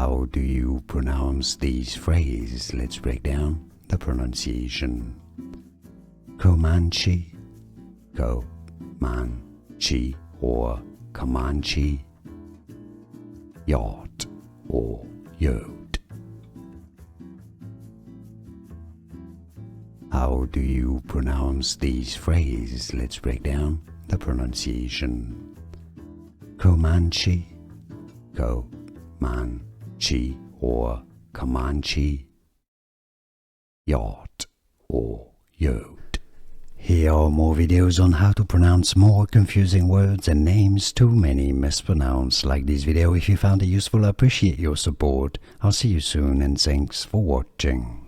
How do you pronounce these phrases? Let's break down the pronunciation. Comanche, Comanche or Comanche, yacht or yacht. How do you pronounce these phrases? Let's break down the pronunciation. Comanche, Comanche or Comanche, yacht or yacht. Here are more videos on how to pronounce more confusing words and names too many mispronounced. Like this video if you found it useful. I appreciate your support. I'll see you soon and thanks for watching.